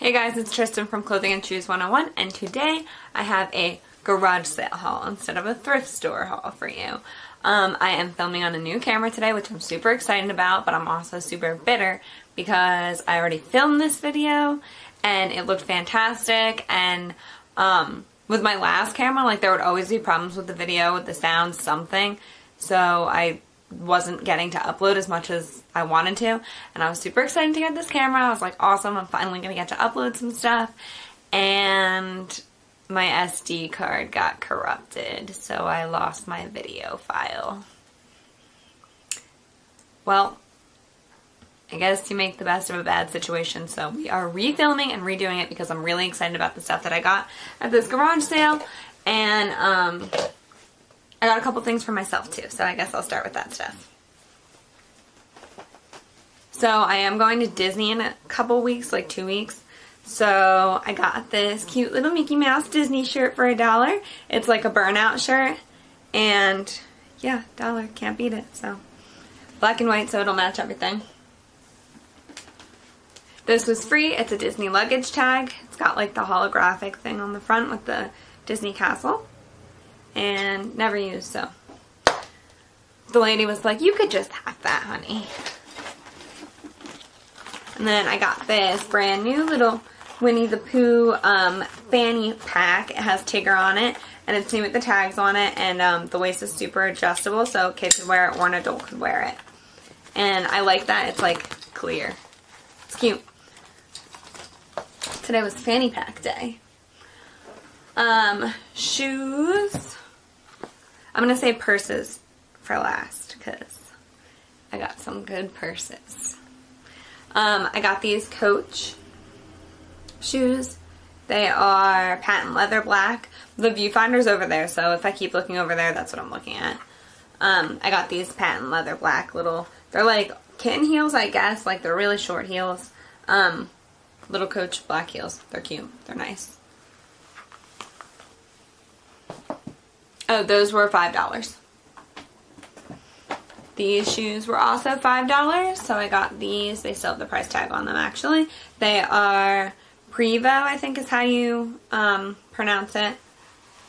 Hey guys, it's Tristan from Clothing and Shoes 101, and today I have a garage sale haul instead of a thrift store haul for you. I am filming on a new camera today, which I'm super excited about, but I'm also super bitter because I already filmed this video and it looked fantastic, and with my last camera, like, there would always be problems with the video, with the sound, something, so I wasn't getting to upload as much as I wanted to, and I was super excited to get this camera. I was like, awesome, I'm finally gonna get to upload some stuff, and my SD card got corrupted, so I lost my video file. Well, I guess you make the best of a bad situation, so we are refilming and redoing it because I'm really excited about the stuff that I got at this garage sale, and I got a couple things for myself too, so I guess I'll start with that stuff. So I am going to Disney in a couple weeks, like 2 weeks. So I got this cute little Mickey Mouse Disney shirt for $1. It's like a burnout shirt, and yeah, $1, can't beat it. So black and white, so it'll match everything. This was free. It's a Disney luggage tag. It's got like the holographic thing on the front with the Disney castle. And never used, so the lady was like, you could just have that, honey. And then I got this brand new little Winnie the Pooh Fanny Pack. It has Tigger on it, and it's new with the tags on it, and the waist is super adjustable, so kids could wear it or an adult could wear it. And I like that it's like clear. It's cute. Today was Fanny Pack day. Shoes. I'm going to say purses for last because I got some good purses. I got these Coach shoes. They are patent leather black. The viewfinder's over there, so if I keep looking over there, that's what I'm looking at. I got these patent leather black little, they're like kitten heels, I guess. Like, they're really short heels. Little Coach black heels. They're cute. They're nice. Oh, those were $5. These shoes were also $5, so I got these. They still have the price tag on them, actually. They are Prevo, I think is how you pronounce it.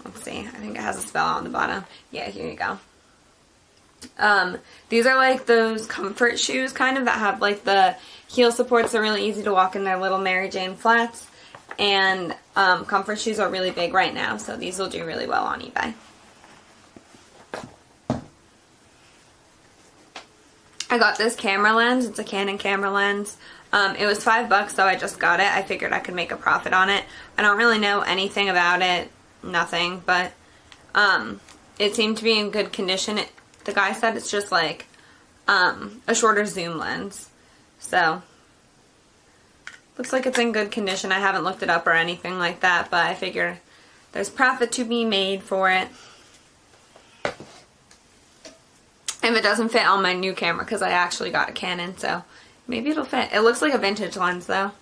Let's see. I think it has a spell on the bottom. Yeah, here you go. These are like those comfort shoes, kind of, that have like the heel supports. They're really easy to walk in their little Mary Jane flats. And comfort shoes are really big right now, so these will do really well on eBay. I got this camera lens. It's a Canon camera lens. It was $5, so I just got it. I figured I could make a profit on it. I don't really know anything about it. Nothing, but it seemed to be in good condition. The guy said it's just like a shorter zoom lens. So looks like it's in good condition. I haven't looked it up or anything like that, but I figure there's profit to be made for it. If it doesn't fit on my new camera, because I actually got a Canon, so maybe it'll fit. It looks like a vintage lens, though.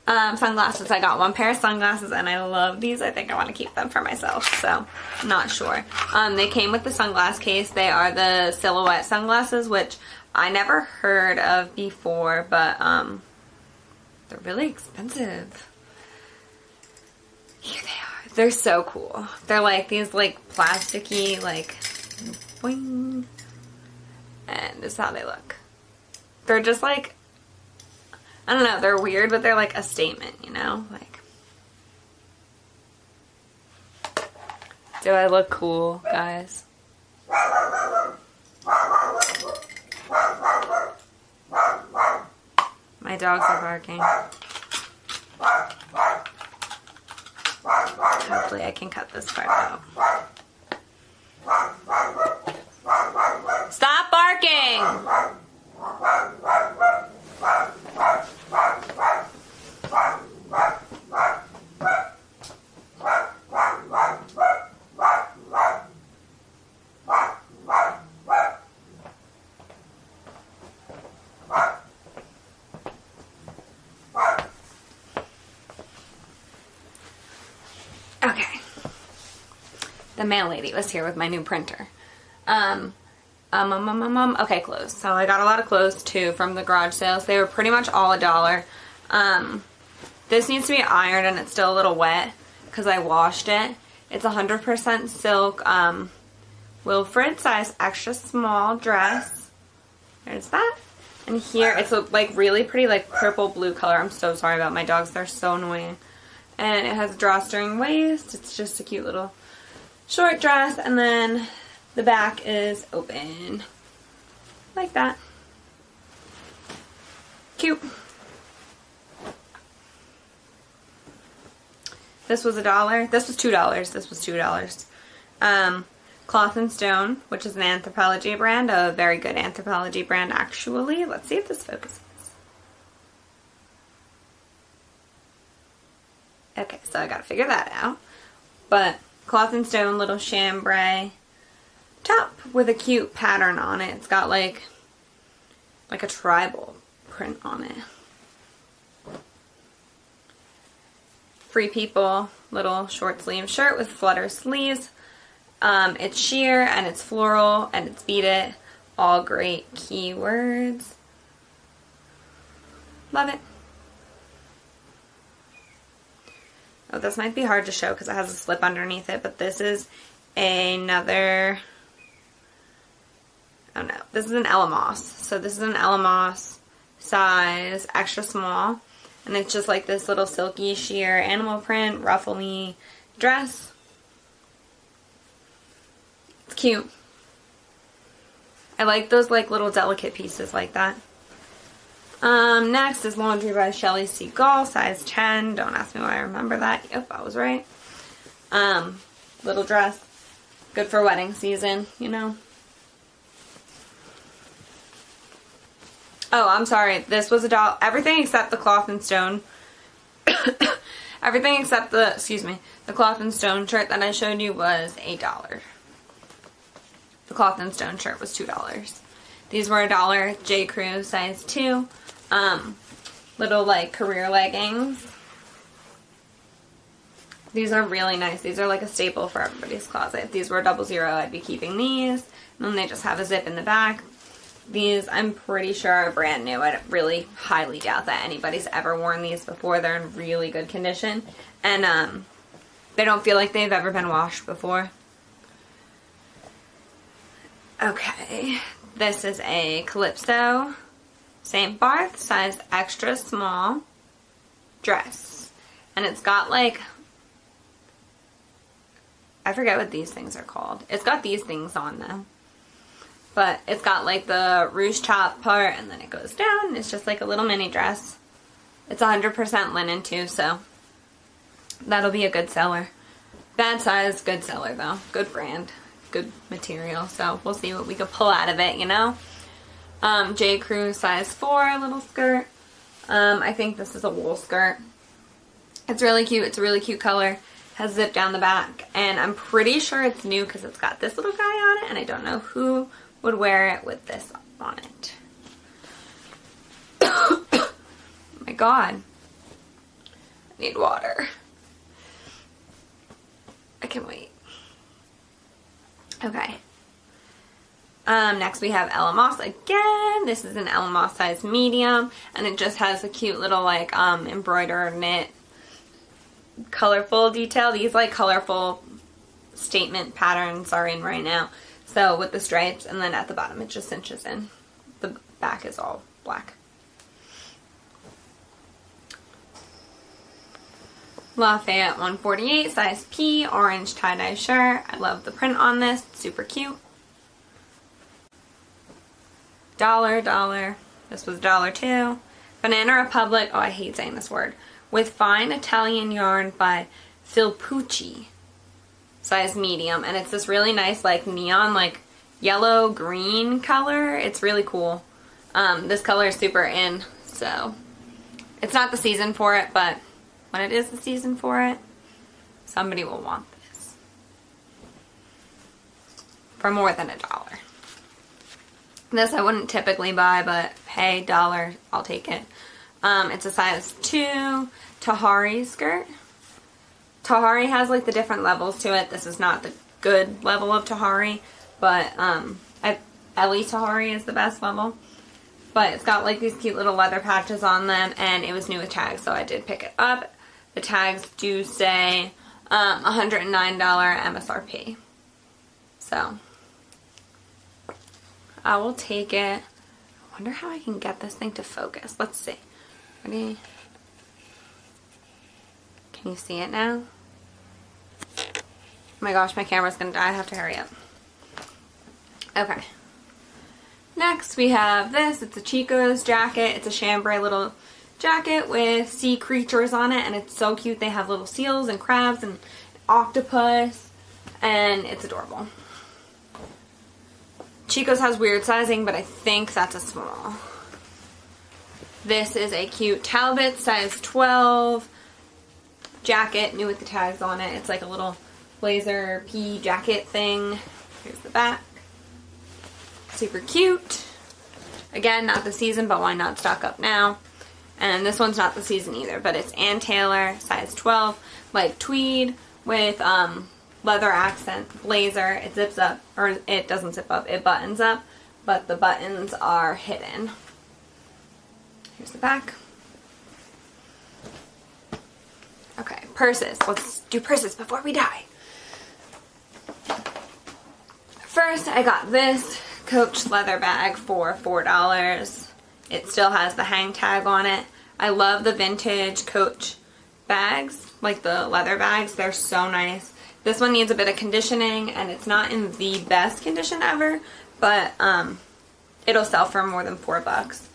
Sunglasses. I got one pair of sunglasses, and I love these. I think I want to keep them for myself, so I'm not sure. They came with the sunglass case. They are the silhouette sunglasses, which I never heard of before, but they're really expensive. Here they are. They're so cool. They're like these like plasticky, like, boing. And this is how they look. They're just like, I don't know, they're weird, but they're like a statement, you know? Like, do I look cool, guys? My dogs are barking. Hopefully I can cut this part out. Stop barking! Okay. The mail lady was here with my new printer. Okay, clothes. So I got a lot of clothes too from the garage sales. They were pretty much all $1. This needs to be ironed and it's still a little wet because I washed it. It's 100% silk, Wilfred size extra small dress. There's that. And here it's a like really pretty like purple blue color. I'm so sorry about my dogs. They're so annoying. And it has a drawstring waist. It's just a cute little short dress. And then the back is open. Like that. Cute. This was $1. This was $2. This was $2. Cloth and Stone, which is an Anthropologie brand, a very good Anthropologie brand actually. Let's see if this focuses. Okay, so I gotta figure that out. But Cloth and Stone little chambray top with a cute pattern on it. It's got like a tribal print on it. Free People little short sleeve shirt with flutter sleeves. It's sheer and it's floral and it's beat it. All great keywords. Love it. Oh, this might be hard to show because it has a slip underneath it, but this is another, oh no, this is an Elamos. So this is an Elamos size extra small. And it's just like this little silky sheer animal print, ruffly dress. It's cute. I like those like little delicate pieces like that. Next is Laundry by Shelly Seagull, size 10. Don't ask me why I remember that. Yep, I was right. Little dress. Good for wedding season, you know. Oh, I'm sorry. This was $1. Everything except the Cloth and Stone. Everything except the, the Cloth and Stone shirt that I showed you was $8. The Cloth and Stone shirt was $2. These were $1. J. Crew, size 2. Little, like, career leggings. These are really nice. These are like a staple for everybody's closet. If these were $00, I'd be keeping these. And then they just have a zip in the back. These, I'm pretty sure, are brand new. I really highly doubt that anybody's ever worn these before. They're in really good condition. And they don't feel like they've ever been washed before. Okay. This is a Calypso St. Barth size extra small dress. And it's got like, I forget what these things are called. It's got these things on them. But it's got like the ruche top part and then it goes down. It's just like a little mini dress. It's 100% linen too, so that'll be a good seller. Bad size, good seller though. Good brand, good material. So we'll see what we can pull out of it, you know. J. Crew size 4 little skirt. I think this is a wool skirt. It's really cute. It's a really cute color. Has zip down the back. And I'm pretty sure it's new because it's got this little guy on it. And I don't know who would wear it with this on it. Oh my god. I need water. I can wait. Okay. Next we have Elamos again. This is an Elamos size medium. And it just has a cute little like embroidered knit colorful detail. These like colorful statement patterns are in right now. So with the stripes, and then at the bottom it just cinches in. The back is all black. Lafayette 148, size P, orange tie-dye shirt. I love the print on this. It's super cute. $1. This was $1 too. Banana Republic, oh I hate saying this word. With fine Italian yarn by Filpucci. Size medium, and it's this really nice like neon like yellow green color. It's really cool. This color is super in, so it's not the season for it, but when it is the season for it, somebody will want this for more than $1. This I wouldn't typically buy, but hey, $1, I'll take it. It's a size 2 Tahari skirt. Tahari has like the different levels to it. This is not the good level of Tahari, but at least Tahari is the best level. but it's got like these cute little leather patches on them, and it was new with tags, so I did pick it up. The tags do say $109 MSRP. So I will take it. I wonder how I can get this thing to focus. Let's see. Ready? Can you see it now? Oh my gosh, my camera's gonna die. I have to hurry up. Okay. Next we have this. It's a Chico's jacket. It's a chambray little jacket with sea creatures on it, and it's so cute. They have little seals and crabs and octopus, and it's adorable. Chico's has weird sizing, but I think that's a small. This is a cute Talbot size 12 jacket, new with the tags on it. It's like a little blazer pea jacket thing. Here's the back. Super cute. Again, not the season, but why not stock up now? And this one's not the season either, but it's Ann Taylor, size 12, like tweed with leather accent blazer. It zips up, or it doesn't zip up, it buttons up, but the buttons are hidden. Here's the back. Okay, purses. Let's do purses before we die. First, I got this Coach leather bag for $4. It still has the hang tag on it. I love the vintage Coach bags, like the leather bags. They're so nice. This one needs a bit of conditioning, and it's not in the best condition ever, but it'll sell for more than $4.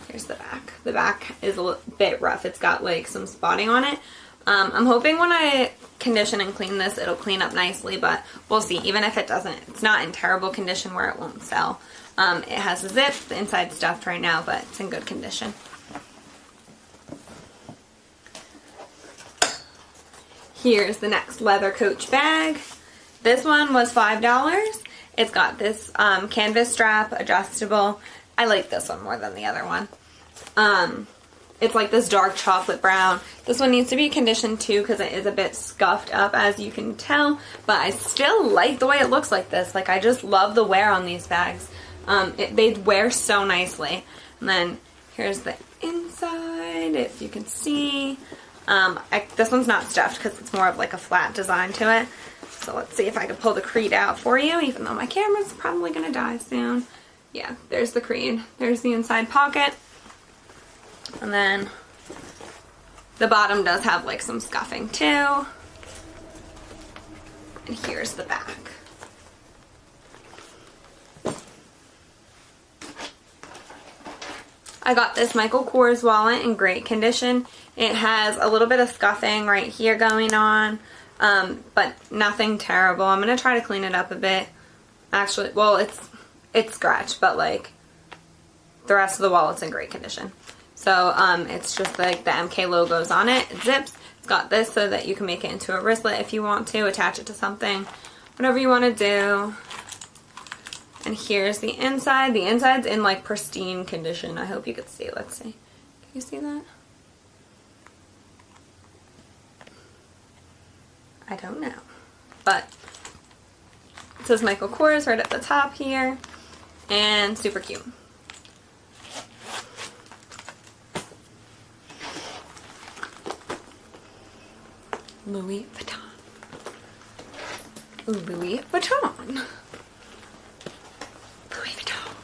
Here's the back. The back is a bit rough. It's got like some spotting on it. I'm hoping when I condition and clean this, it'll clean up nicely, but we'll see. Even if it doesn't, it's not in terrible condition where it won't sell. It has a zip, the inside's stuffed right now, but it's in good condition. Here's the next leather Coach bag. This one was $5. It's got this canvas strap, adjustable. I like this one more than the other one. It's like this dark chocolate brown. This one needs to be conditioned too because it is a bit scuffed up, as you can tell, but I still like the way it looks like this. Like, I just love the wear on these bags. They wear so nicely. And then here's the inside, if you can see. This one's not stuffed because it's more of like a flat design to it. So let's see if I can pull the creed out for you, even though my camera's probably going to die soon. Yeah, there's the creed. There's the inside pocket. And then the bottom does have like some scuffing too. And here's the back. I got this Michael Kors wallet in great condition. It has a little bit of scuffing right here going on, but nothing terrible. I'm going to try to clean it up a bit. Actually, well, it's scratched, but like the rest of the wallet's in great condition. So it's just like the MK logos on it. It zips. It's got this so that you can make it into a wristlet if you want to, attach it to something, whatever you want to do. And here's the inside. The inside's in like pristine condition. I hope you could see. Let's see. Can you see that? I don't know. But it says Michael Kors right at the top here. And super cute. Louis Vuitton. Louis Vuitton. Louis Vuitton.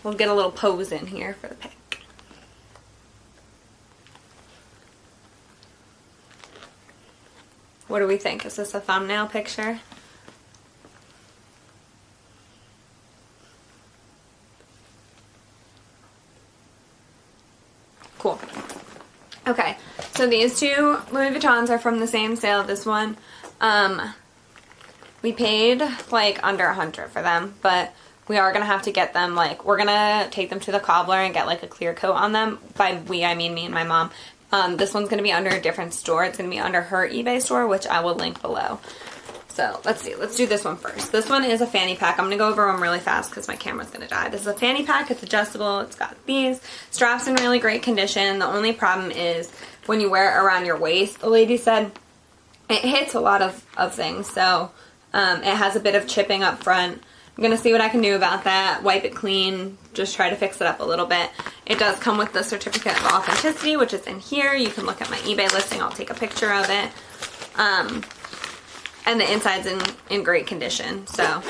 We'll get a little pose in here for the pic. What do we think? Is this a thumbnail picture? Cool. Okay, so these two Louis Vuittons are from the same sale. This one, we paid like under $100 for them, but we are gonna have to get them, like, we're gonna take them to the cobbler and get like a clear coat on them. By we, I mean me and my mom. This one's gonna be under a different store. It's gonna be under her eBay store, which I will link below. So let's see, let's do this one first. This one is a fanny pack. I'm gonna go over them really fast because my camera's gonna die. This is a fanny pack, it's adjustable, it's got these straps in really great condition. The only problem is when you wear it around your waist, the lady said it hits a lot of things. So it has a bit of chipping up front, I'm gonna see what I can do about that. Wipe it clean, just try to fix it up a little bit. It does come with the certificate of authenticity, which is in here. You can look at my eBay listing. I'll take a picture of it. And the inside's in great condition. So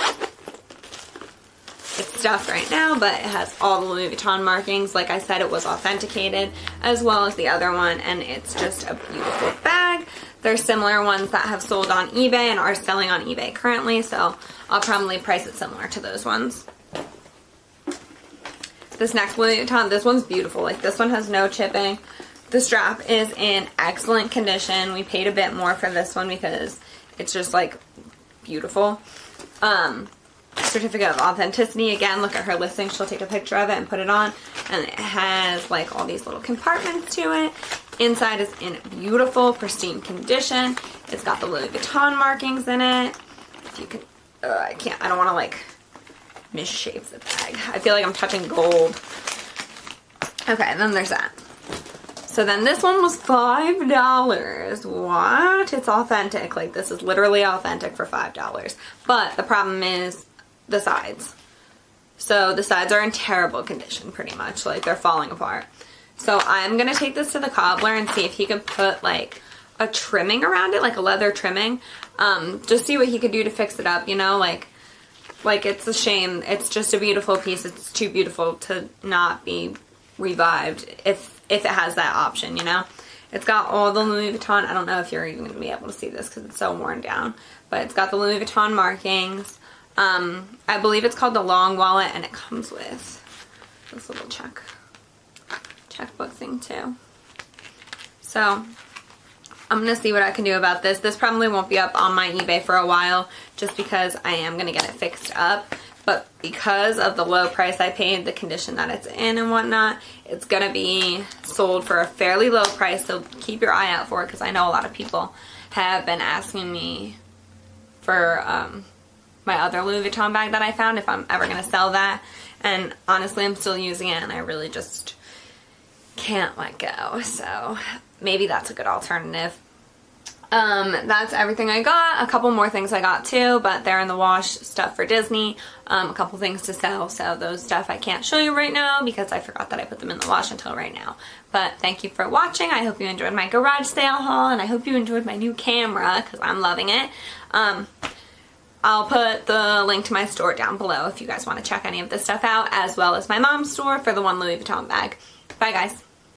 it's stuffed right now, but it has all the Louis Vuitton markings. Like I said, it was authenticated as well as the other one, and it's just a beautiful bag. There's similar ones that have sold on eBay and are selling on eBay currently, so I'll probably price it similar to those ones. This next Louis Vuitton, this one's beautiful. Like, this one has no chipping. The strap is in excellent condition. We paid a bit more for this one because it's just, like, beautiful. Certificate of authenticity. Again, look at her listing. She'll take a picture of it and put it on. And it has, like, all these little compartments to it. Inside is in beautiful, pristine condition. It's got the Louis Vuitton markings in it. If you can, I don't want to, like, misshape the bag. I feel like I'm touching gold. Okay, then there's that. So then this one was $5. What? It's authentic. Like, this is literally authentic for $5. But the problem is the sides. So the sides are in terrible condition, pretty much. Like, they're falling apart. So I'm going to take this to the cobbler and see if he could put, like, a trimming around it, like a leather trimming. Just see what he could do to fix it up, you know? Like it's a shame. It's just a beautiful piece. It's too beautiful to not be revived if it has that option, you know? It's got all the Louis Vuitton. I don't know if you're even going to be able to see this because it's so worn down. But it's got the Louis Vuitton markings. I believe it's called the long wallet, and it comes with this little checkbook thing too. So I'm gonna see what I can do about this. This probably won't be up on my eBay for a while just because I am gonna get it fixed up, but because of the low price I paid, the condition that it's in and whatnot, it's gonna be sold for a fairly low price, so keep your eye out for it because I know a lot of people have been asking me for my other Louis Vuitton bag that I found, if I'm ever gonna sell that, and honestly I'm still using it and I really just can't let go, so maybe that's a good alternative. That's everything I got. A couple more things I got too, but they're in the wash, stuff for Disney. A couple things to sell, so those stuff I can't show you right now because I forgot that I put them in the wash until right now. But thank you for watching. I hope you enjoyed my garage sale haul, and I hope you enjoyed my new camera because I'm loving it. I'll put the link to my store down below if you guys want to check any of this stuff out, as well as my mom's store for the one Louis Vuitton bag. Bye guys.